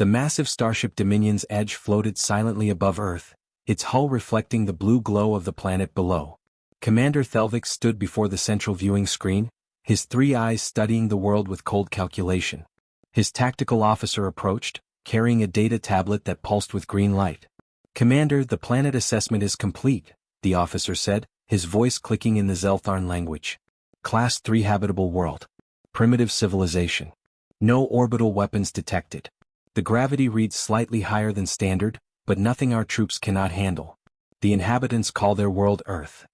The massive starship Dominion's Edge floated silently above Earth, its hull reflecting the blue glow of the planet below. Commander Thelvix stood before the central viewing screen, his three eyes studying the world with cold calculation. His tactical officer approached, carrying a data tablet that pulsed with green light. "Commander, the planet assessment is complete," the officer said, his voice clicking in the Zeltharn language. "Class 3 habitable world. Primitive civilization. No orbital weapons detected. The gravity reads slightly higher than standard, but nothing our troops cannot handle. The inhabitants call their world Earth."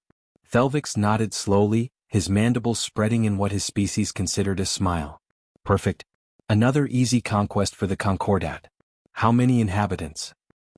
Thelvix nodded slowly, his mandibles spreading in what his species considered a smile. "Perfect. Another easy conquest for the Concordat. How many inhabitants?"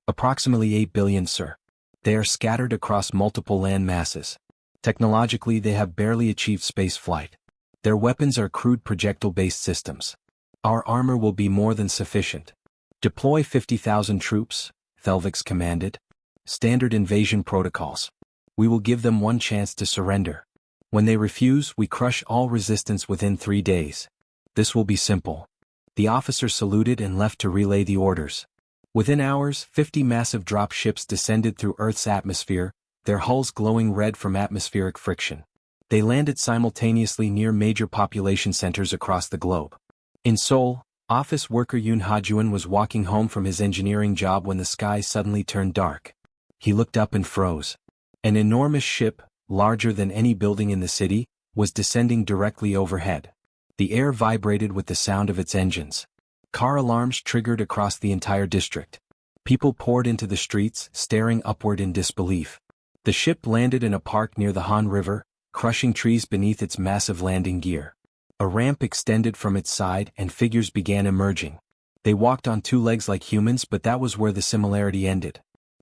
"Approximately 8 billion, sir. They are scattered across multiple land masses. Technologically they have barely achieved space flight. Their weapons are crude projectile-based systems. Our armor will be more than sufficient. Deploy 50,000 troops," Thelvix commanded. "Standard invasion protocols. We will give them one chance to surrender. When they refuse, we crush all resistance within 3 days. This will be simple." The officer saluted and left to relay the orders. Within hours, 50 massive drop ships descended through Earth's atmosphere, their hulls glowing red from atmospheric friction. They landed simultaneously near major population centers across the globe. In Seoul, office worker Yoon Ha-juan was walking home from his engineering job when the sky suddenly turned dark. He looked up and froze. An enormous ship, larger than any building in the city, was descending directly overhead. The air vibrated with the sound of its engines. Car alarms triggered across the entire district. People poured into the streets, staring upward in disbelief. The ship landed in a park near the Han River, crushing trees beneath its massive landing gear. A ramp extended from its side and figures began emerging. They walked on 2 legs like humans, but that was where the similarity ended.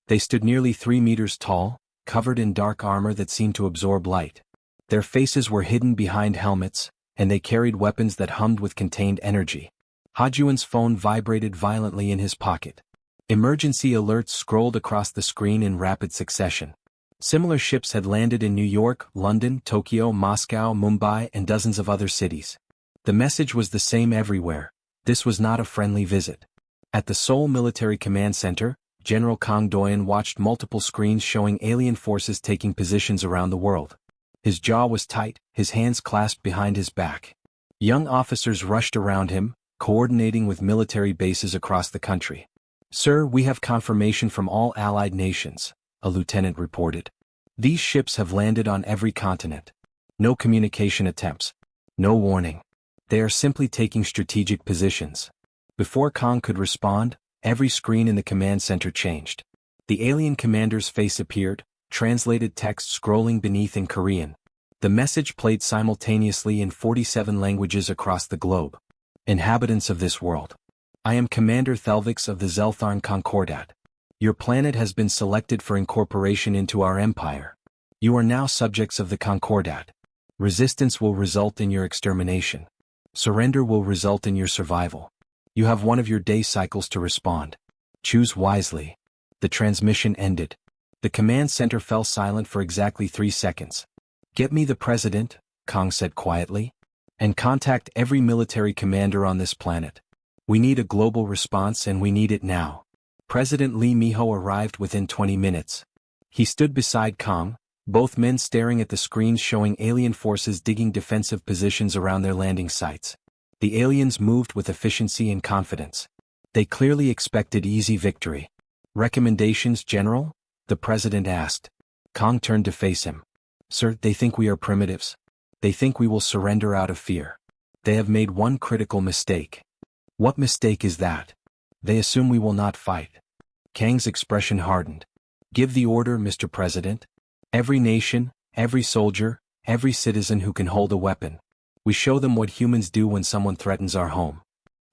They stood nearly 3 meters tall, covered in dark armor that seemed to absorb light. Their faces were hidden behind helmets, and they carried weapons that hummed with contained energy. Ha-juan's phone vibrated violently in his pocket. Emergency alerts scrolled across the screen in rapid succession. Similar ships had landed in New York, London, Tokyo, Moscow, Mumbai, and dozens of other cities. The message was the same everywhere: this was not a friendly visit. At the Seoul Military Command Center, General Kang Doyan watched multiple screens showing alien forces taking positions around the world. His jaw was tight, his hands clasped behind his back. Young officers rushed around him, coordinating with military bases across the country. "Sir, we have confirmation from all allied nations," a lieutenant reported. "These ships have landed on every continent. No communication attempts. No warning. They are simply taking strategic positions." Before Kang could respond, every screen in the command center changed. The alien commander's face appeared, translated text scrolling beneath in Korean. The message played simultaneously in 47 languages across the globe. "Inhabitants of this world. I am Commander Thelvix of the Zeltharn Concordat. Your planet has been selected for incorporation into our empire. You are now subjects of the Concordat. Resistance will result in your extermination. Surrender will result in your survival. You have one of your day cycles to respond. Choose wisely." The transmission ended. The command center fell silent for exactly 3 seconds. "Get me the president," Kang said quietly. "And contact every military commander on this planet. We need a global response and we need it now." President Lee Miho arrived within 20 minutes. He stood beside Kang, both men staring at the screens showing alien forces digging defensive positions around their landing sites. The aliens moved with efficiency and confidence. They clearly expected easy victory. "Recommendations, General?" the president asked. Kang turned to face him. "Sir, they think we are primitives. They think we will surrender out of fear. They have made one critical mistake." "What mistake is that?" "They assume we will not fight." Kang's expression hardened. "Give the order, Mr. President. Every nation, every soldier, every citizen who can hold a weapon. We show them what humans do when someone threatens our home."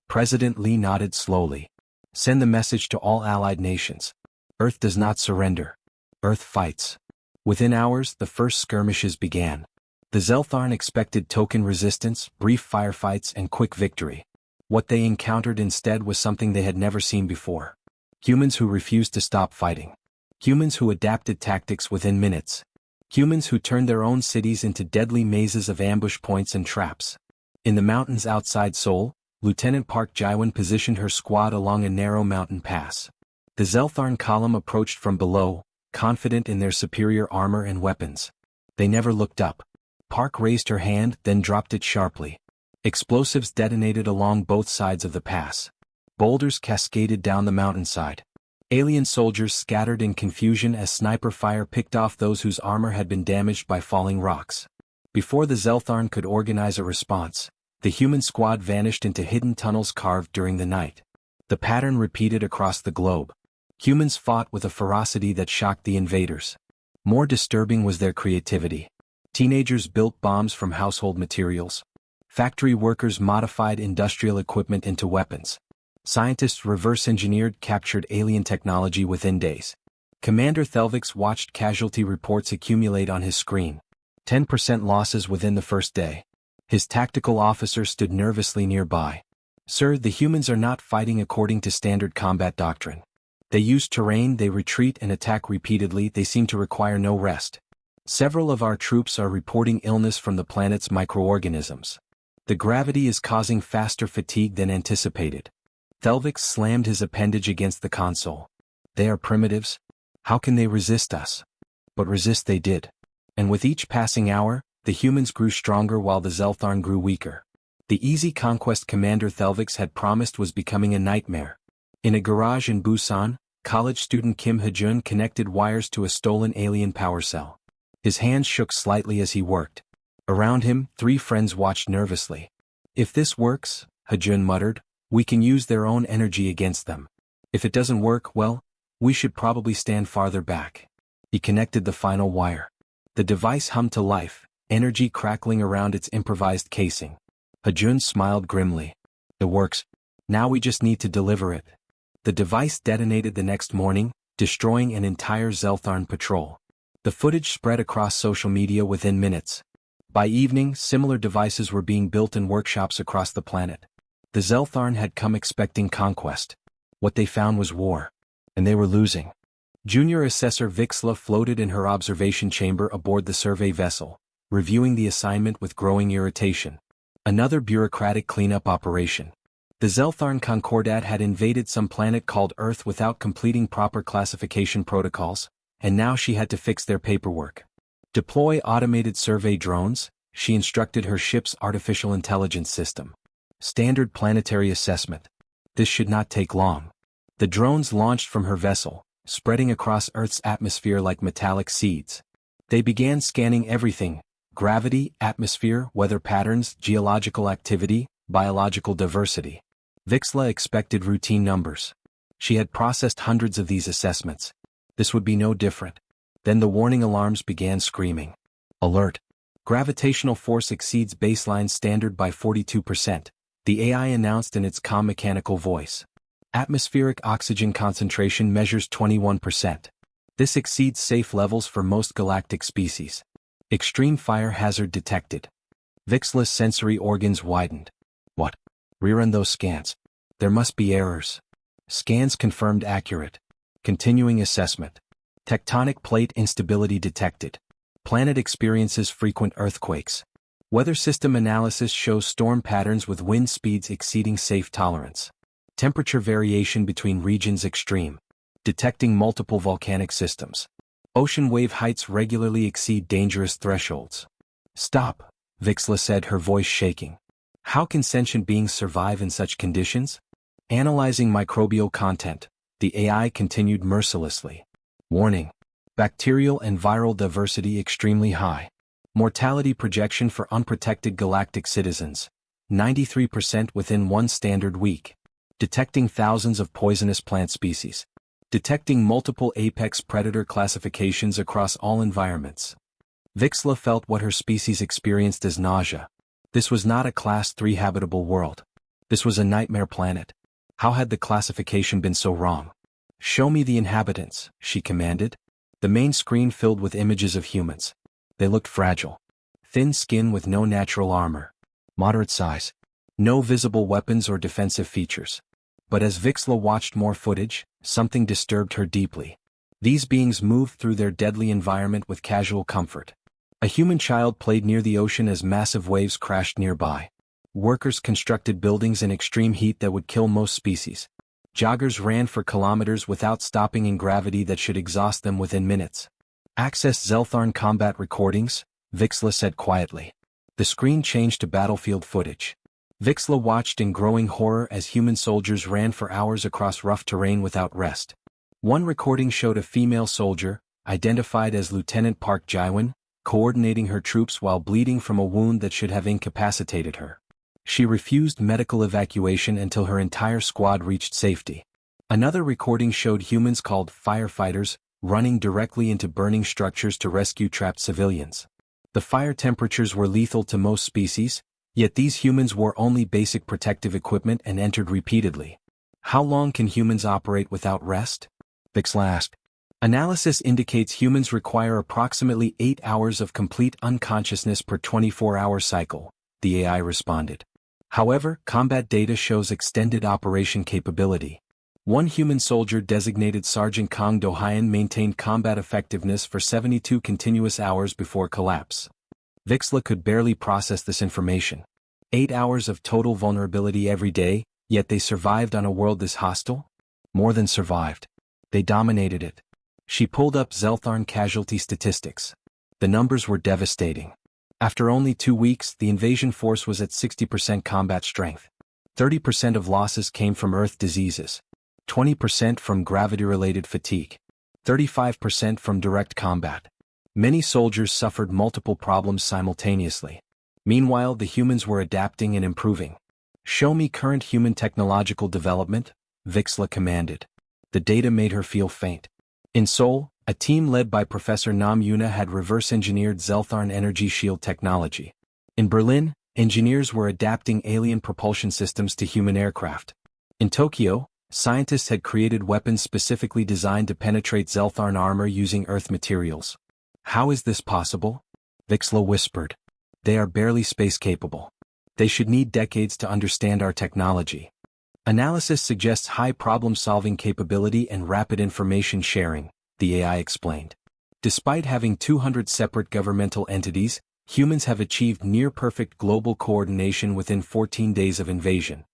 President Lee nodded slowly. "Send the message to all allied nations. Earth does not surrender. Earth fights." Within hours, the first skirmishes began. The Zeltharn expected token resistance, brief firefights, and quick victory. What they encountered instead was something they had never seen before. Humans who refused to stop fighting. Humans who adapted tactics within minutes. Humans who turned their own cities into deadly mazes of ambush points and traps. In the mountains outside Seoul, Lieutenant Park Jiwon positioned her squad along a narrow mountain pass. The Zeltharn column approached from below, confident in their superior armor and weapons. They never looked up. Park raised her hand, then dropped it sharply. Explosives detonated along both sides of the pass. Boulders cascaded down the mountainside. Alien soldiers scattered in confusion as sniper fire picked off those whose armor had been damaged by falling rocks. Before the Zeltharn could organize a response, the human squad vanished into hidden tunnels carved during the night. The pattern repeated across the globe. Humans fought with a ferocity that shocked the invaders. More disturbing was their creativity. Teenagers built bombs from household materials. Factory workers modified industrial equipment into weapons. Scientists reverse-engineered captured alien technology within days. Commander Thelvix watched casualty reports accumulate on his screen. 10% losses within the first day. His tactical officer stood nervously nearby. "Sir, the humans are not fighting according to standard combat doctrine. They use terrain, they retreat and attack repeatedly, they seem to require no rest. Several of our troops are reporting illness from the planet's microorganisms. The gravity is causing faster fatigue than anticipated." Thelvix slammed his appendage against the console. "They are primitives? How can they resist us?" But resist they did. And with each passing hour, the humans grew stronger while the Zeltharn grew weaker. The easy conquest Commander Thelvix had promised was becoming a nightmare. In a garage in Busan, college student Kim Hajun connected wires to a stolen alien power cell. His hands shook slightly as he worked. Around him, 3 friends watched nervously. "If this works," Hajun muttered, "we can use their own energy against them. If it doesn't work, well, we should probably stand farther back." He connected the final wire. The device hummed to life, energy crackling around its improvised casing. Hajun smiled grimly. "It works. Now we just need to deliver it." The device detonated the next morning, destroying an entire Zeltharn patrol. The footage spread across social media within minutes. By evening, similar devices were being built in workshops across the planet. The Zeltharn had come expecting conquest. What they found was war. And they were losing. Junior Assessor Vixla floated in her observation chamber aboard the survey vessel, reviewing the assignment with growing irritation. Another bureaucratic cleanup operation. The Zeltharn Concordat had invaded some planet called Earth without completing proper classification protocols, and now she had to fix their paperwork. "Deploy automated survey drones," she instructed her ship's artificial intelligence system. "Standard planetary assessment. This should not take long." The drones launched from her vessel, spreading across Earth's atmosphere like metallic seeds. They began scanning everything: gravity, atmosphere, weather patterns, geological activity, biological diversity. Vixla expected routine numbers. She had processed hundreds of these assessments. This would be no different. Then the warning alarms began screaming. "Alert! Gravitational force exceeds baseline standard by 42%, the AI announced in its calm mechanical voice. Atmospheric oxygen concentration measures 21%. This exceeds safe levels for most galactic species. Extreme fire hazard detected." Vixla's sensory organs widened. "What? Rerun those scans. There must be errors." Scans confirmed accurate. Continuing assessment. Tectonic plate instability detected. Planet experiences frequent earthquakes. Weather system analysis shows storm patterns with wind speeds exceeding safe tolerance. Temperature variation between regions extreme. Detecting multiple volcanic systems. Ocean wave heights regularly exceed dangerous thresholds. "Stop," Vixla said, her voice shaking. "How can sentient beings survive in such conditions?" Analyzing microbial content, the AI continued mercilessly. Warning: bacterial and viral diversity extremely high. Mortality projection for unprotected galactic citizens: 93% within 1 standard week. Detecting thousands of poisonous plant species. Detecting multiple apex predator classifications across all environments. Vixla felt what her species experienced as nausea. This was not a Class 3 habitable world. This was a nightmare planet. How had the classification been so wrong? "Show me the inhabitants," she commanded. The main screen filled with images of humans. They looked fragile. Thin skin with no natural armor. Moderate size. No visible weapons or defensive features. But as Vixla watched more footage, something disturbed her deeply. These beings moved through their deadly environment with casual comfort. A human child played near the ocean as massive waves crashed nearby. Workers constructed buildings in extreme heat that would kill most species. Joggers ran for kilometers without stopping in gravity that should exhaust them within minutes. Access Zeltharn combat recordings, Vixla said quietly. The screen changed to battlefield footage. Vixla watched in growing horror as human soldiers ran for hours across rough terrain without rest. One recording showed a female soldier, identified as Lieutenant Park Jaiwan, coordinating her troops while bleeding from a wound that should have incapacitated her. She refused medical evacuation until her entire squad reached safety. Another recording showed humans called firefighters running directly into burning structures to rescue trapped civilians. The fire temperatures were lethal to most species, yet these humans wore only basic protective equipment and entered repeatedly. How long can humans operate without rest? Vixla asked. Analysis indicates humans require approximately 8 hours of complete unconsciousness per 24-hour cycle, the AI responded. However, combat data shows extended operation capability. One human soldier designated Sergeant Kong Do-hyun maintained combat effectiveness for 72 continuous hours before collapse. Vixla could barely process this information. 8 hours of total vulnerability every day, yet they survived on a world this hostile? More than survived. They dominated it. She pulled up Zeltharn casualty statistics. The numbers were devastating. After only 2 weeks, the invasion force was at 60% combat strength. 30% of losses came from Earth diseases. 20% from gravity-related fatigue. 35% from direct combat. Many soldiers suffered multiple problems simultaneously. Meanwhile, the humans were adapting and improving. Show me current human technological development, Vixla commanded. The data made her feel faint. In Seoul, a team led by Professor Nam Yuna had reverse-engineered Zeltharn energy shield technology. In Berlin, engineers were adapting alien propulsion systems to human aircraft. In Tokyo, scientists had created weapons specifically designed to penetrate Zeltharn armor using Earth materials. How is this possible? Vixla whispered. They are barely space-capable. They should need decades to understand our technology. Analysis suggests high problem-solving capability and rapid information sharing, the AI explained. Despite having 200 separate governmental entities, humans have achieved near-perfect global coordination within 14 days of invasion.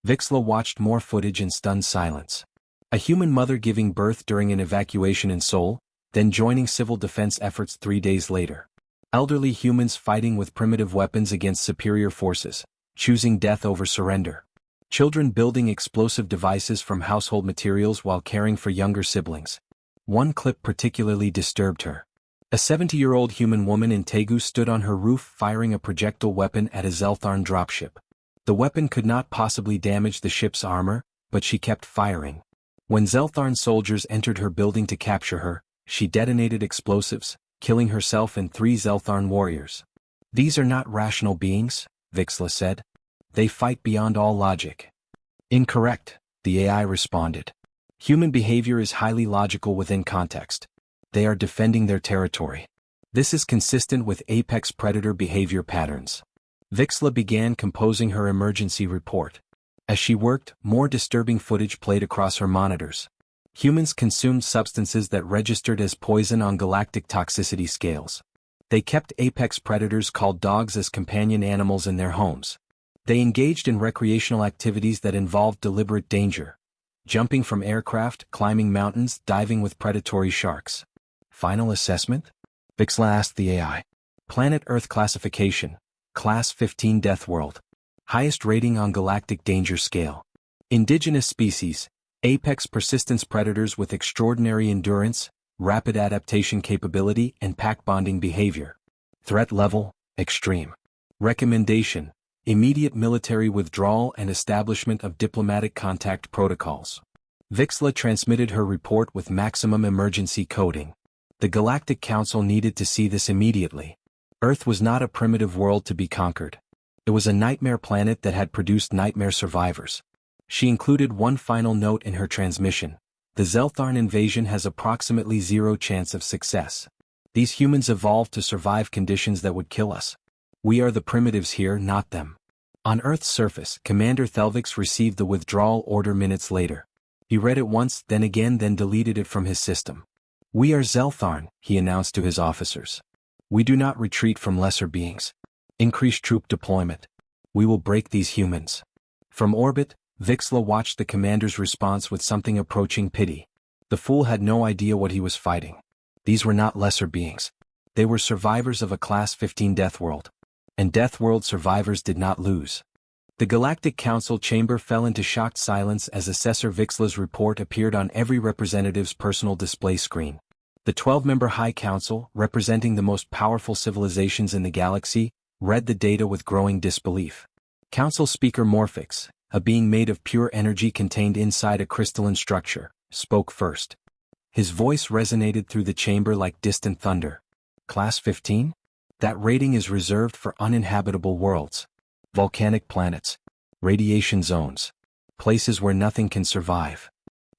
Vixla watched more footage in stunned silence. A human mother giving birth during an evacuation in Seoul, then joining civil defense efforts 3 days later. Elderly humans fighting with primitive weapons against superior forces, choosing death over surrender. Children building explosive devices from household materials while caring for younger siblings. One clip particularly disturbed her. A 70-year-old human woman in Daegu stood on her roof firing a projectile weapon at a Zeltharn dropship. The weapon could not possibly damage the ship's armor, but she kept firing. When Zeltharn soldiers entered her building to capture her, she detonated explosives, killing herself and 3 Zeltharn warriors. These are not rational beings, Vixla said. They fight beyond all logic. Incorrect, the AI responded. Human behavior is highly logical within context. They are defending their territory. This is consistent with apex predator behavior patterns. Vixla began composing her emergency report. As she worked, more disturbing footage played across her monitors. Humans consumed substances that registered as poison on galactic toxicity scales. They kept apex predators called dogs as companion animals in their homes. They engaged in recreational activities that involved deliberate danger. Jumping from aircraft, climbing mountains, diving with predatory sharks. Final assessment? Vixla asked the AI. Planet Earth classification. Class 15 Deathworld. Highest rating on galactic danger scale. Indigenous species. Apex persistence predators with extraordinary endurance, rapid adaptation capability and pack bonding behavior. Threat level, extreme. Recommendation. Immediate military withdrawal and establishment of diplomatic contact protocols. Vixla transmitted her report with maximum emergency coding. The Galactic Council needed to see this immediately. Earth was not a primitive world to be conquered. It was a nightmare planet that had produced nightmare survivors. She included one final note in her transmission. The Zeltharn invasion has approximately 0 chance of success. These humans evolved to survive conditions that would kill us. We are the primitives here, not them. On Earth's surface, Commander Thelvix received the withdrawal order minutes later. He read it once, then again, then deleted it from his system. We are Zeltharn, he announced to his officers. We do not retreat from lesser beings. Increase troop deployment. We will break these humans. From orbit, Vixla watched the commander's response with something approaching pity. The fool had no idea what he was fighting. These were not lesser beings. They were survivors of a Class 15 Deathworld. And Deathworld survivors did not lose. The Galactic Council chamber fell into shocked silence as Assessor Vixla's report appeared on every representative's personal display screen. The 12-member High Council, representing the most powerful civilizations in the galaxy, read the data with growing disbelief. Council Speaker Morphix, a being made of pure energy contained inside a crystalline structure, spoke first. His voice resonated through the chamber like distant thunder. Class 15? That rating is reserved for uninhabitable worlds. Volcanic planets. Radiation zones. Places where nothing can survive.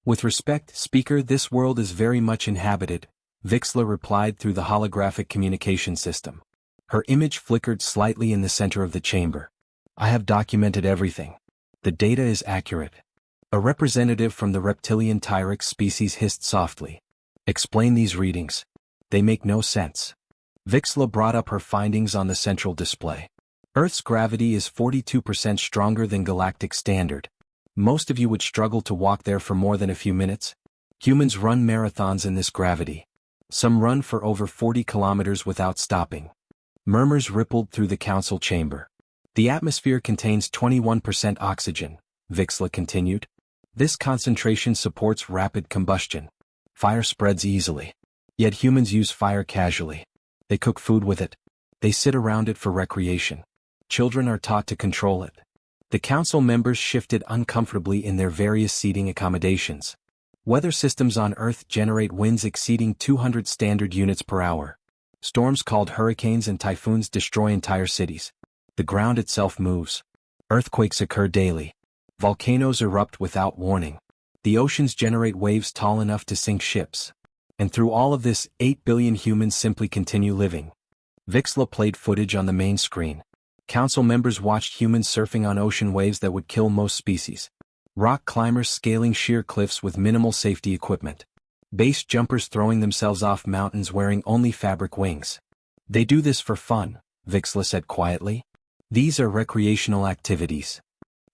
With respect, Speaker, this world is very much inhabited, Vixla replied through the holographic communication system. Her image flickered slightly in the center of the chamber. I have documented everything. The data is accurate. A representative from the reptilian Tyrex species hissed softly. Explain these readings. They make no sense. Vixla brought up her findings on the central display. Earth's gravity is 42% stronger than galactic standard. Most of you would struggle to walk there for more than a few minutes. Humans run marathons in this gravity. Some run for over 40 kilometers without stopping. Murmurs rippled through the council chamber. The atmosphere contains 21% oxygen, Vixla continued. This concentration supports rapid combustion. Fire spreads easily. Yet humans use fire casually. They cook food with it. They sit around it for recreation. Children are taught to control it. The council members shifted uncomfortably in their various seating accommodations. Weather systems on Earth generate winds exceeding 200 standard units per hour. Storms called hurricanes and typhoons destroy entire cities. The ground itself moves. Earthquakes occur daily. Volcanoes erupt without warning. The oceans generate waves tall enough to sink ships. And through all of this, 8 billion humans simply continue living. Vixla played footage on the main screen. Council members watched humans surfing on ocean waves that would kill most species. Rock climbers scaling sheer cliffs with minimal safety equipment. Base jumpers throwing themselves off mountains wearing only fabric wings. They do this for fun, Vixla said quietly. These are recreational activities.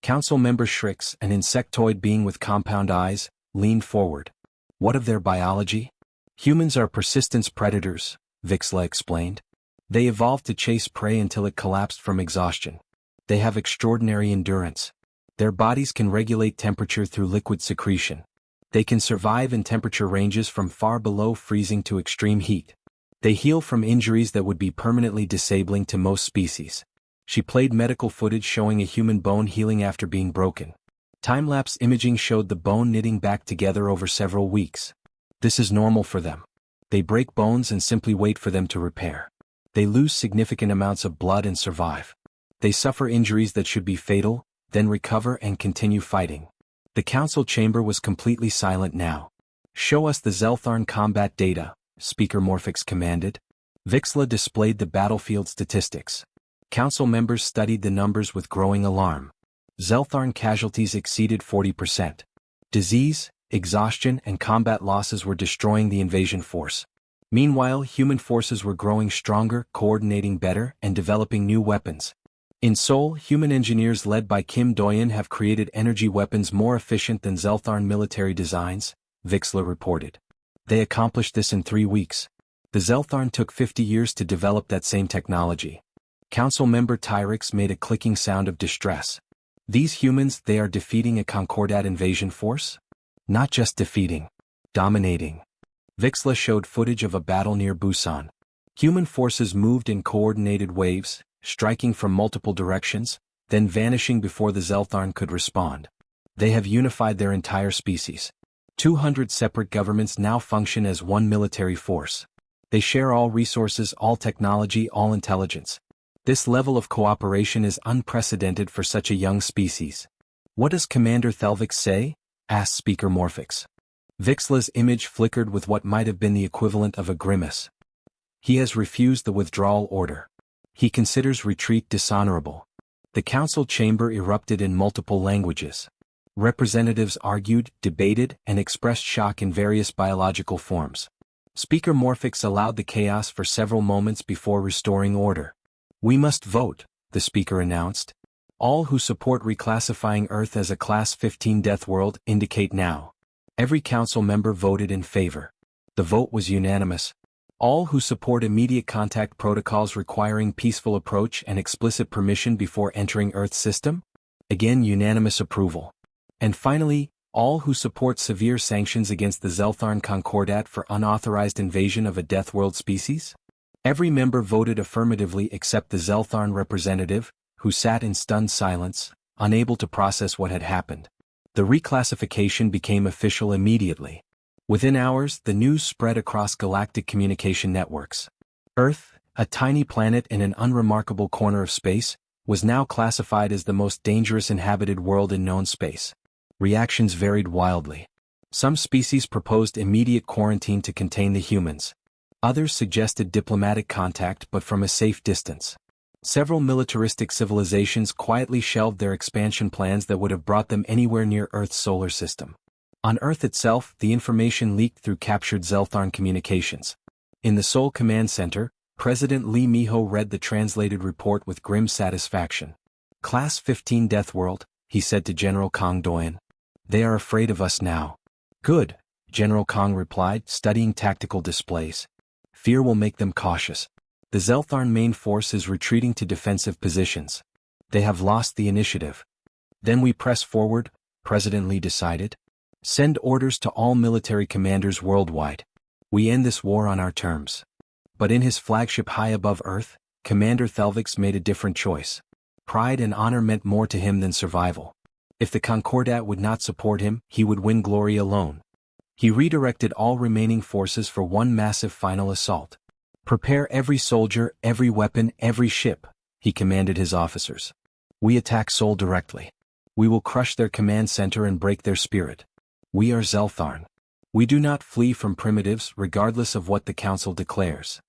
Council member Shrix, an insectoid being with compound eyes, leaned forward. What of their biology? Humans are persistence predators, Vixla explained. They evolved to chase prey until it collapsed from exhaustion. They have extraordinary endurance. Their bodies can regulate temperature through liquid secretion. They can survive in temperature ranges from far below freezing to extreme heat. They heal from injuries that would be permanently disabling to most species. She played medical footage showing a human bone healing after being broken. Time-lapse imaging showed the bone knitting back together over several weeks. This is normal for them. They break bones and simply wait for them to repair. They lose significant amounts of blood and survive. They suffer injuries that should be fatal, then recover and continue fighting. The council chamber was completely silent now. Show us the Zeltharn combat data, Speaker Morphix commanded. Vixla displayed the battlefield statistics. Council members studied the numbers with growing alarm. Zeltharn casualties exceeded 40%. Disease, exhaustion and combat losses were destroying the invasion force. Meanwhile, human forces were growing stronger, coordinating better, and developing new weapons. In Seoul, human engineers led by Kim Doyen have created energy weapons more efficient than Zeltharn military designs, Vixla reported. They accomplished this in 3 weeks. The Zeltharn took 50 years to develop that same technology. Council member Tyrix made a clicking sound of distress. These humans, they are defeating a Concordat invasion force? Not just defeating. Dominating. Vixla showed footage of a battle near Busan. Human forces moved in coordinated waves, striking from multiple directions, then vanishing before the Zeltharn could respond. They have unified their entire species. 200 separate governments now function as one military force. They share all resources, all technology, all intelligence. This level of cooperation is unprecedented for such a young species. What does Commander Thelvix say? Asked Speaker Morphix. Vixla's image flickered with what might have been the equivalent of a grimace. He has refused the withdrawal order. He considers retreat dishonorable. The council chamber erupted in multiple languages. Representatives argued, debated, and expressed shock in various biological forms. Speaker Morphix allowed the chaos for several moments before restoring order. We must vote, the speaker announced. All who support reclassifying Earth as a Class 15 Deathworld indicate now. Every council member voted in favor. The vote was unanimous. All who support immediate contact protocols requiring peaceful approach and explicit permission before entering Earth's system? Again, unanimous approval. And finally, all who support severe sanctions against the Zeltharn Concordat for unauthorized invasion of a Deathworld species? Every member voted affirmatively except the Zeltharn representative, who sat in stunned silence, unable to process what had happened. The reclassification became official immediately. Within hours, the news spread across galactic communication networks. Earth, a tiny planet in an unremarkable corner of space, was now classified as the most dangerous inhabited world in known space. Reactions varied wildly. Some species proposed immediate quarantine to contain the humans. Others suggested diplomatic contact but from a safe distance. Several militaristic civilizations quietly shelved their expansion plans that would have brought them anywhere near Earth's solar system. On Earth itself, the information leaked through captured Zeltharn communications. In the Seoul Command Center, President Lee Miho read the translated report with grim satisfaction. Class 15 Deathworld, he said to General Kang Doyan. They are afraid of us now. Good, General Kang replied, studying tactical displays. Fear will make them cautious. The Zeltharn main force is retreating to defensive positions. They have lost the initiative. Then we press forward, President Lee decided. Send orders to all military commanders worldwide. We end this war on our terms. But in his flagship high above Earth, Commander Thelvix made a different choice. Pride and honor meant more to him than survival. If the Concordat would not support him, he would win glory alone. He redirected all remaining forces for one massive final assault. Prepare every soldier, every weapon, every ship, he commanded his officers. We attack Seoul directly. We will crush their command center and break their spirit. We are Zeltharn. We do not flee from primitives regardless of what the council declares.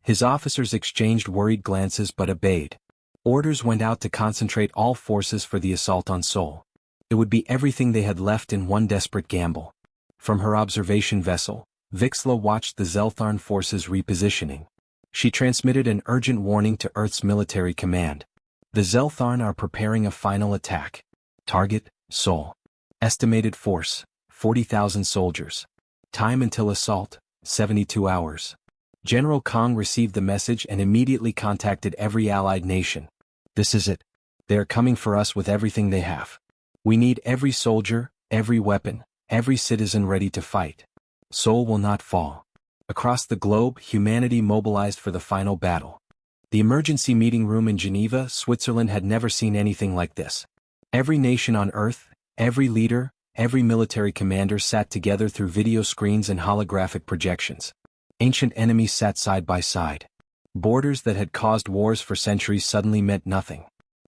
His officers exchanged worried glances but obeyed. Orders went out to concentrate all forces for the assault on Seoul. It would be everything they had left in one desperate gamble. From her observation vessel, Vixla watched the Zeltharn forces repositioning. She transmitted an urgent warning to Earth's military command. The Zeltharn are preparing a final attack. Target, Seoul. Estimated force, 40,000 soldiers. Time until assault, 72 hours. General Kang received the message and immediately contacted every allied nation. This is it. They are coming for us with everything they have. We need every soldier, every weapon, every citizen ready to fight. Seoul will not fall. Across the globe, humanity mobilized for the final battle. The emergency meeting room in Geneva, Switzerland had never seen anything like this. Every nation on Earth, every leader, every military commander sat together through video screens and holographic projections. Ancient enemies sat side by side. Borders that had caused wars for centuries suddenly meant nothing.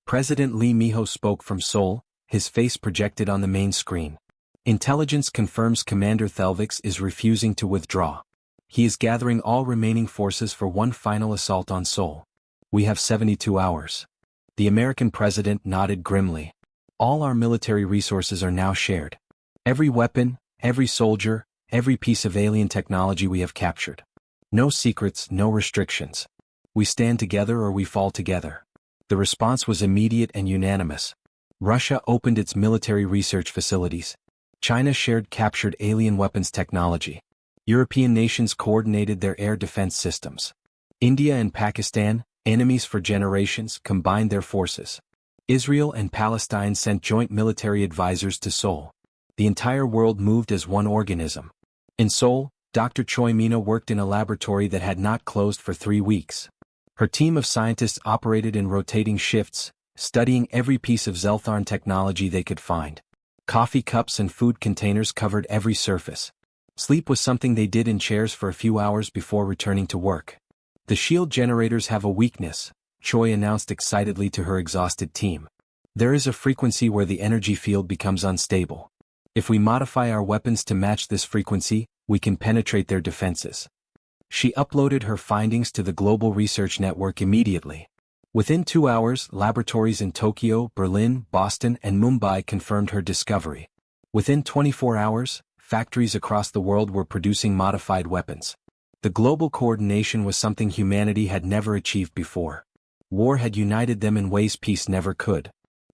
President Lee Miho spoke from Seoul, his face projected on the main screen. Intelligence confirms Commander Thelvix is refusing to withdraw. He is gathering all remaining forces for one final assault on Seoul. We have 72 hours. The American president nodded grimly. All our military resources are now shared. Every weapon, every soldier, every piece of alien technology we have captured. No secrets, no restrictions. We stand together or we fall together. The response was immediate and unanimous. Russia opened its military research facilities. China shared captured alien weapons technology. European nations coordinated their air defense systems. India and Pakistan, enemies for generations, combined their forces. Israel and Palestine sent joint military advisors to Seoul. The entire world moved as one organism. In Seoul, Dr. Choi Mina worked in a laboratory that had not closed for 3 weeks. Her team of scientists operated in rotating shifts, studying every piece of Zeltharn technology they could find. Coffee cups and food containers covered every surface. Sleep was something they did in chairs for a few hours before returning to work. The shield generators have a weakness, Choi announced excitedly to her exhausted team. There is a frequency where the energy field becomes unstable. If we modify our weapons to match this frequency, we can penetrate their defenses. She uploaded her findings to the Global Research Network immediately. Within 2 hours, laboratories in Tokyo, Berlin, Boston, and Mumbai confirmed her discovery. Within 24 hours, factories across the world were producing modified weapons. The global coordination was something humanity had never achieved before. War had united them in ways peace never could.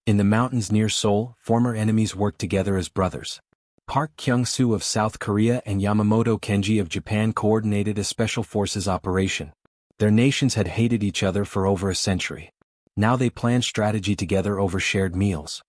In the mountains near Seoul, former enemies worked together as brothers. Park Kyung-soo of South Korea and Yamamoto Kenji of Japan coordinated a special forces operation. Their nations had hated each other for over a century. Now they planned strategy together over shared meals.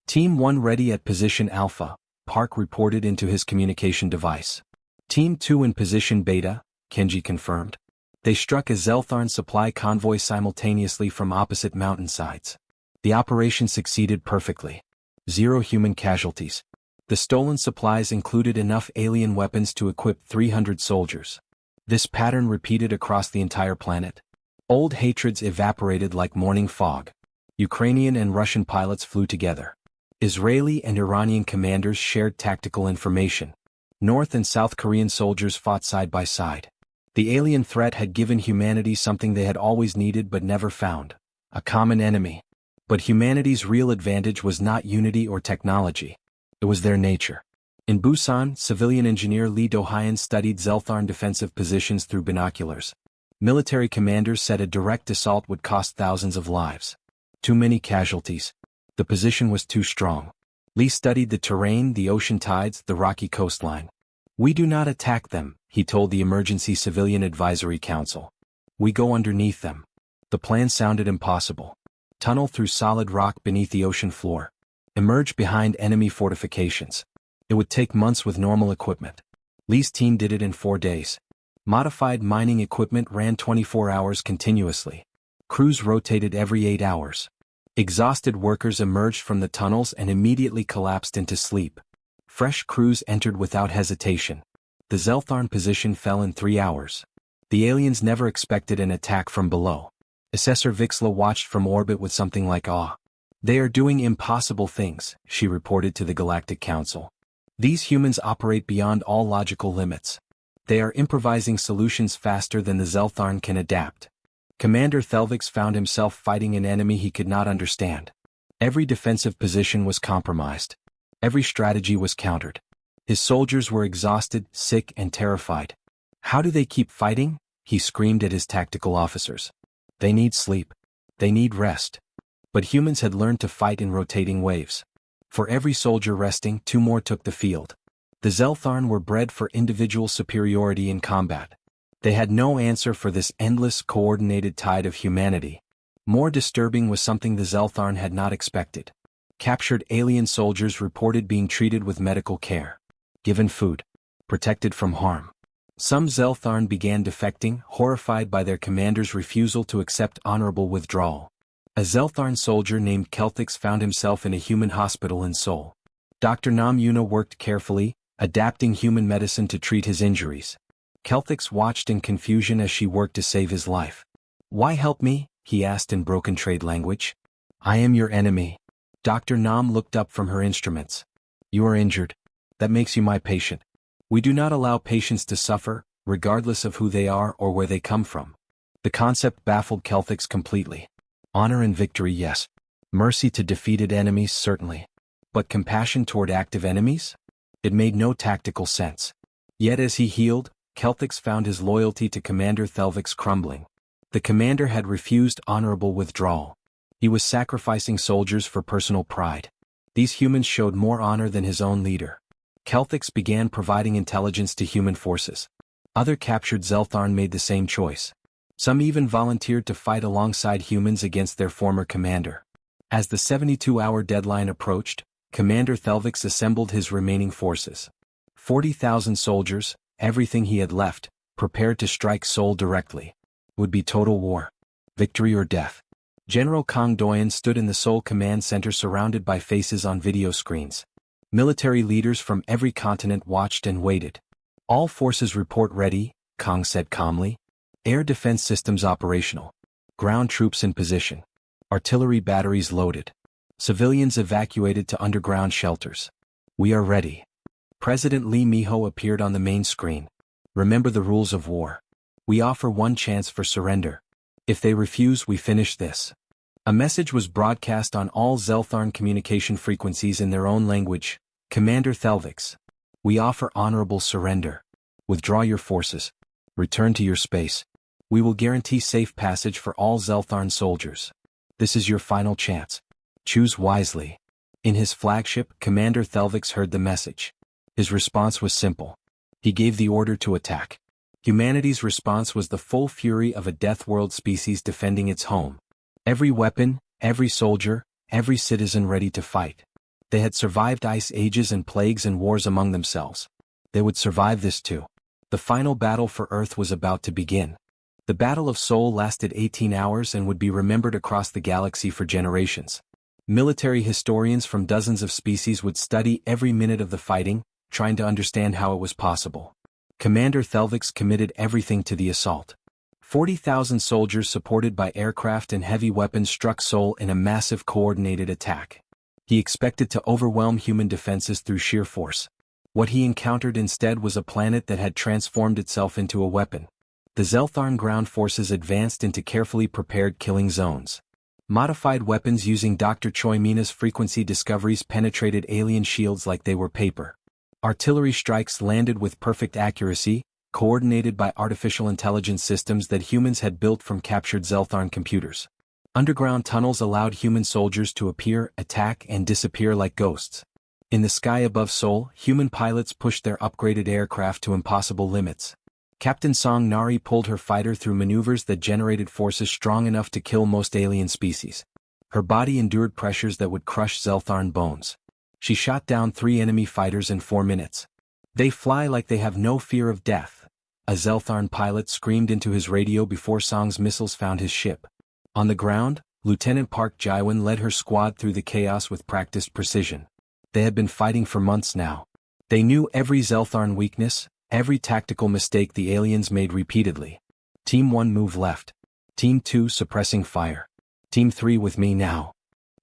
Team 1 ready at position Alpha, Park reported into his communication device. Team 2 in position Beta, Kenji confirmed. They struck a Zeltharn supply convoy simultaneously from opposite mountainsides. The operation succeeded perfectly. 0 human casualties. The stolen supplies included enough alien weapons to equip 300 soldiers. This pattern repeated across the entire planet. Old hatreds evaporated like morning fog. Ukrainian and Russian pilots flew together. Israeli and Iranian commanders shared tactical information. North and South Korean soldiers fought side by side. The alien threat had given humanity something they had always needed but never found: a common enemy. But humanity's real advantage was not unity or technology. It was their nature. In Busan, civilian engineer Lee Do-hyun studied Zeltharn defensive positions through binoculars. Military commanders said a direct assault would cost thousands of lives. Too many casualties. The position was too strong. Lee studied the terrain, the ocean tides, the rocky coastline. "We do not attack them," he told the Emergency Civilian Advisory Council. "We go underneath them." The plan sounded impossible. Tunnel through solid rock beneath the ocean floor. Emerge behind enemy fortifications. It would take months with normal equipment. Lee's team did it in 4 days. Modified mining equipment ran 24 hours continuously. Crews rotated every 8 hours. Exhausted workers emerged from the tunnels and immediately collapsed into sleep. Fresh crews entered without hesitation. The Zeltharn position fell in 3 hours. The aliens never expected an attack from below. Assessor Vixla watched from orbit with something like awe. "They are doing impossible things," she reported to the Galactic Council. "These humans operate beyond all logical limits. They are improvising solutions faster than the Zeltharn can adapt." Commander Thelvix found himself fighting an enemy he could not understand. Every defensive position was compromised. Every strategy was countered. His soldiers were exhausted, sick, and terrified. "How do they keep fighting?" he screamed at his tactical officers. "They need sleep. They need rest." But humans had learned to fight in rotating waves. For every soldier resting, 2 more took the field. The Zeltharn were bred for individual superiority in combat. They had no answer for this endless, coordinated tide of humanity. More disturbing was something the Zeltharn had not expected. Captured alien soldiers reported being treated with medical care. Given food. Protected from harm. Some Zeltharn began defecting, horrified by their commander's refusal to accept honorable withdrawal. A Zeltharn soldier named Kelthix found himself in a human hospital in Seoul. Dr. Nam Yuna worked carefully, adapting human medicine to treat his injuries. Kelthix watched in confusion as she worked to save his life. "Why help me?" he asked in broken trade language. "I am your enemy." Dr. Nam looked up from her instruments. "You are injured. That makes you my patient. We do not allow patients to suffer, regardless of who they are or where they come from." The concept baffled Kelthix completely. Honor and victory, yes. Mercy to defeated enemies, certainly. But compassion toward active enemies? It made no tactical sense. Yet as he healed, Kelthix found his loyalty to Commander Thelvix crumbling. The commander had refused honorable withdrawal. He was sacrificing soldiers for personal pride. These humans showed more honor than his own leader. Kelthix began providing intelligence to human forces. Other captured Zeltharn made the same choice. Some even volunteered to fight alongside humans against their former commander. As the 72-hour deadline approached, Commander Thelvix assembled his remaining forces. 40,000 soldiers, everything he had left, prepared to strike Seoul directly. It would be total war. Victory or death. General Kang Doyen stood in the Seoul Command Center surrounded by faces on video screens. Military leaders from every continent watched and waited. "All forces report ready," Kang said calmly. "Air defense systems operational. Ground troops in position. Artillery batteries loaded. Civilians evacuated to underground shelters. We are ready." President Lee Miho appeared on the main screen. "Remember the rules of war. We offer one chance for surrender. If they refuse, we finish this." A message was broadcast on all Zeltharn communication frequencies in their own language. "Commander Thelvix. We offer honorable surrender. Withdraw your forces. Return to your space. We will guarantee safe passage for all Zeltharn soldiers. This is your final chance. Choose wisely. In his flagship, Commander Thelvix heard the message. His response was simple. He gave the order to attack. Humanity's response was the full fury of a Deathworld species defending its home. Every weapon, every soldier, every citizen ready to fight. They had survived ice ages and plagues and wars among themselves. They would survive this too. The final battle for Earth was about to begin. The Battle of Sol lasted 18 hours and would be remembered across the galaxy for generations. Military historians from dozens of species would study every minute of the fighting, trying to understand how it was possible. Commander Thelvix committed everything to the assault. 40,000 soldiers supported by aircraft and heavy weapons struck Sol in a massive coordinated attack. He expected to overwhelm human defenses through sheer force. What he encountered instead was a planet that had transformed itself into a weapon. The Zeltharn ground forces advanced into carefully prepared killing zones. Modified weapons using Dr. Choi Mina's frequency discoveries penetrated alien shields like they were paper. Artillery strikes landed with perfect accuracy, coordinated by artificial intelligence systems that humans had built from captured Zeltharn computers. Underground tunnels allowed human soldiers to appear, attack, and disappear like ghosts. In the sky above Sol, human pilots pushed their upgraded aircraft to impossible limits. Captain Song Nari pulled her fighter through maneuvers that generated forces strong enough to kill most alien species. Her body endured pressures that would crush Zeltharn bones. She shot down 3 enemy fighters in 4 minutes. They fly like they have no fear of death. A Zeltharn pilot screamed into his radio before Song's missiles found his ship. On the ground, Lieutenant Park Jaiwan led her squad through the chaos with practiced precision. They had been fighting for months now. They knew every Zeltharn weakness, every tactical mistake the aliens made repeatedly. Team 1 move left. Team 2 suppressing fire. Team 3 with me now.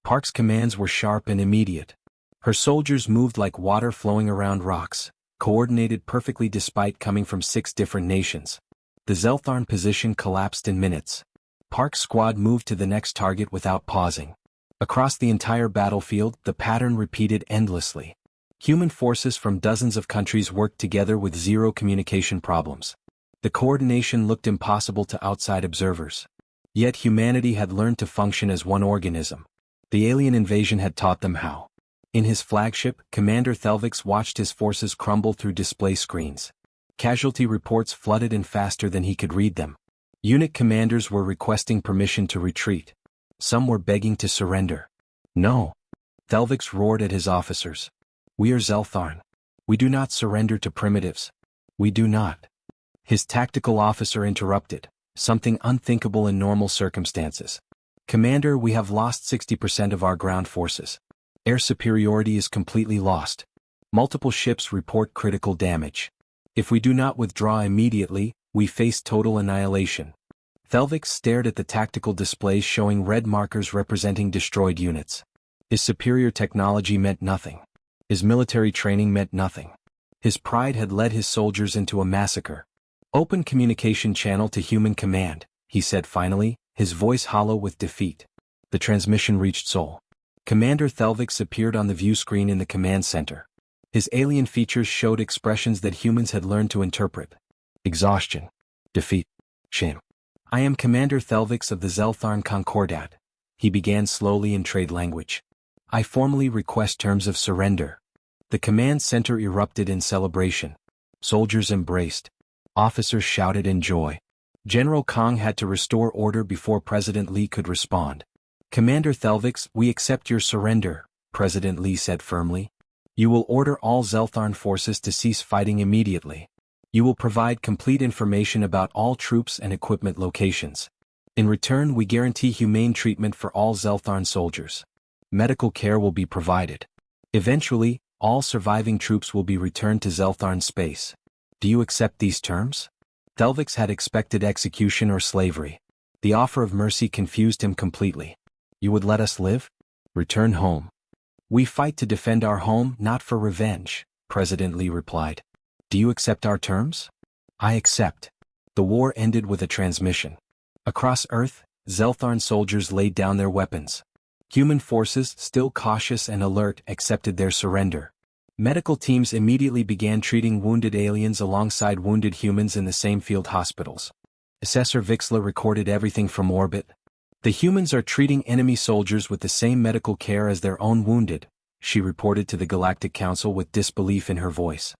Park's commands were sharp and immediate. Her soldiers moved like water flowing around rocks, coordinated perfectly despite coming from 6 different nations. The Zeltharn position collapsed in minutes. Park's squad moved to the next target without pausing. Across the entire battlefield, the pattern repeated endlessly. Human forces from dozens of countries worked together with zero communication problems. The coordination looked impossible to outside observers. Yet humanity had learned to function as one organism. The alien invasion had taught them how. In his flagship, Commander Thelvix watched his forces crumble through display screens. Casualty reports flooded in faster than he could read them. Unit commanders were requesting permission to retreat. Some were begging to surrender. No. Thelvix roared at his officers. We are Zeltharn. We do not surrender to primitives. We do not. His tactical officer interrupted, something unthinkable in normal circumstances. Commander, we have lost 60% of our ground forces. Air superiority is completely lost. Multiple ships report critical damage. If we do not withdraw immediately, we face total annihilation. Thelvix stared at the tactical displays showing red markers representing destroyed units. His superior technology meant nothing. His military training meant nothing. His pride had led his soldiers into a massacre. Open communication channel to human command, he said finally, his voice hollow with defeat. The transmission reached Sol. Commander Thelvix appeared on the view screen in the command center. His alien features showed expressions that humans had learned to interpret. Exhaustion. Defeat. Shame. I am Commander Thelvix of the Zeltharn Concordat. He began slowly in trade language. I formally request terms of surrender. The command center erupted in celebration. Soldiers embraced. Officers shouted in joy. General Kong had to restore order before President Lee could respond. Commander Thelvix, we accept your surrender, President Lee said firmly. You will order all Zeltharn forces to cease fighting immediately. You will provide complete information about all troops and equipment locations. In return, we guarantee humane treatment for all Zeltharn soldiers. Medical care will be provided. Eventually, all surviving troops will be returned to Zeltharn space. Do you accept these terms? Thelvix had expected execution or slavery. The offer of mercy confused him completely. You would let us live? Return home. We fight to defend our home, not for revenge, President Lee replied. Do you accept our terms? I accept. The war ended with a transmission. Across Earth, Zeltharn soldiers laid down their weapons. Human forces, still cautious and alert, accepted their surrender. Medical teams immediately began treating wounded aliens alongside wounded humans in the same field hospitals. Assessor Vixla recorded everything from orbit. The humans are treating enemy soldiers with the same medical care as their own wounded, she reported to the Galactic Council with disbelief in her voice.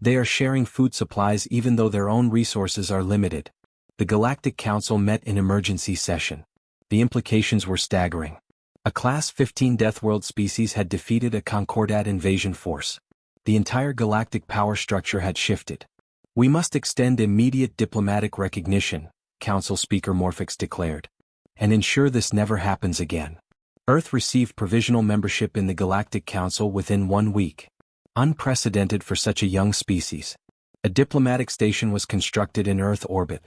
They are sharing food supplies even though their own resources are limited. The Galactic Council met in emergency session. The implications were staggering. A Class 15 Deathworld species had defeated a Concordat invasion force. The entire galactic power structure had shifted. We must extend immediate diplomatic recognition, Council Speaker Morphix declared, and ensure this never happens again. Earth received provisional membership in the Galactic Council within 1 week. Unprecedented for such a young species. A diplomatic station was constructed in Earth orbit.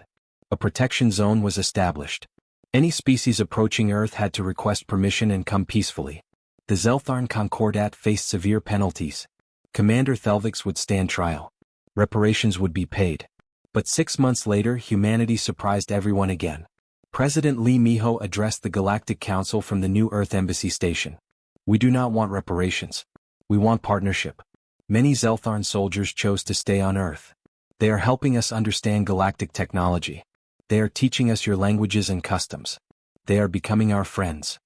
A protection zone was established. Any species approaching Earth had to request permission and come peacefully. The Zeltharn Concordat faced severe penalties. Commander Thelvix would stand trial. Reparations would be paid. But 6 months later, humanity surprised everyone again. President Lee Miho addressed the Galactic Council from the New Earth Embassy Station. We do not want reparations. We want partnership. Many Zeltharn soldiers chose to stay on Earth. They are helping us understand galactic technology. They are teaching us your languages and customs. They are becoming our friends.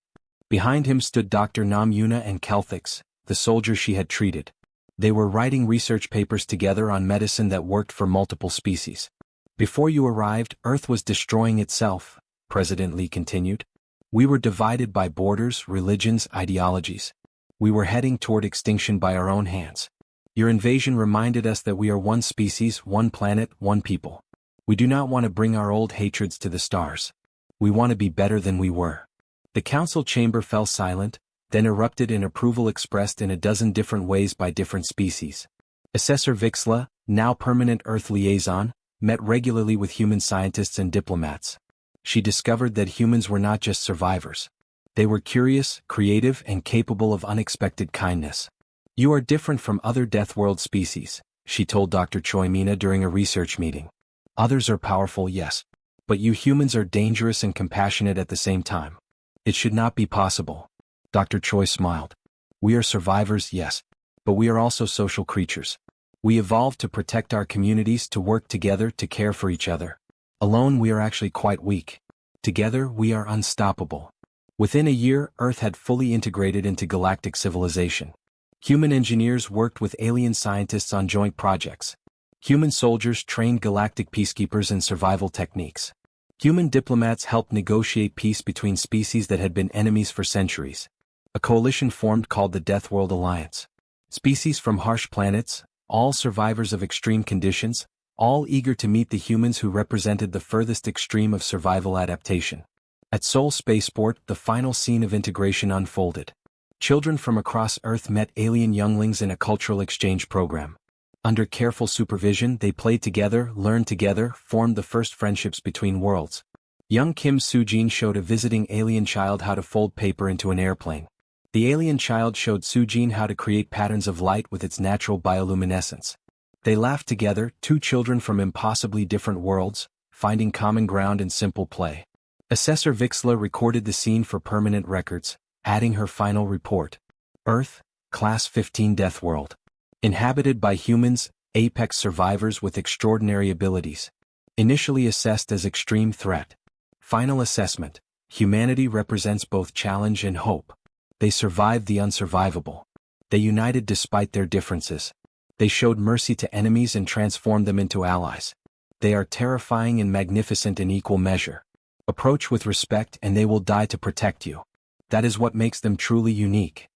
Behind him stood Dr. Nam Yuna and Kelthix, the soldier she had treated. They were writing research papers together on medicine that worked for multiple species. Before you arrived, Earth was destroying itself, President Lee continued. We were divided by borders, religions, ideologies. We were heading toward extinction by our own hands. Your invasion reminded us that we are one species, one planet, one people. We do not want to bring our old hatreds to the stars. We want to be better than we were. The council chamber fell silent, then erupted in approval expressed in a dozen different ways by different species. Assessor Vixla, now permanent Earth liaison, met regularly with human scientists and diplomats. She discovered that humans were not just survivors. They were curious, creative, and capable of unexpected kindness. You are different from other Deathworld species, she told Dr. Choi Mina during a research meeting. Others are powerful, yes. But you humans are dangerous and compassionate at the same time. It should not be possible. Dr. Choi smiled. We are survivors, yes. But we are also social creatures. We evolved to protect our communities, to work together, to care for each other. Alone we are actually quite weak. Together we are unstoppable. Within a year, Earth had fully integrated into galactic civilization. Human engineers worked with alien scientists on joint projects. Human soldiers trained galactic peacekeepers in survival techniques. Human diplomats helped negotiate peace between species that had been enemies for centuries. A coalition formed called the Deathworld Alliance. Species from harsh planets, all survivors of extreme conditions, all eager to meet the humans who represented the furthest extreme of survival adaptation. At Seoul Spaceport, the final scene of integration unfolded. Children from across Earth met alien younglings in a cultural exchange program. Under careful supervision, they played together, learned together, formed the first friendships between worlds. Young Kim Soo-jin showed a visiting alien child how to fold paper into an airplane. The alien child showed Soo-jin how to create patterns of light with its natural bioluminescence. They laughed together, two children from impossibly different worlds, finding common ground in simple play. Assessor Vixla recorded the scene for permanent records, adding her final report. Earth, Class 15 Deathworld. Inhabited by humans, apex survivors with extraordinary abilities. Initially assessed as extreme threat. Final assessment. Humanity represents both challenge and hope. They survived the unsurvivable. They united despite their differences. They showed mercy to enemies and transformed them into allies. They are terrifying and magnificent in equal measure. Approach with respect and they will die to protect you. That is what makes them truly unique.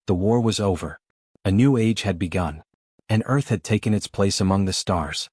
The war was over. A new age had begun. And Earth had taken its place among the stars.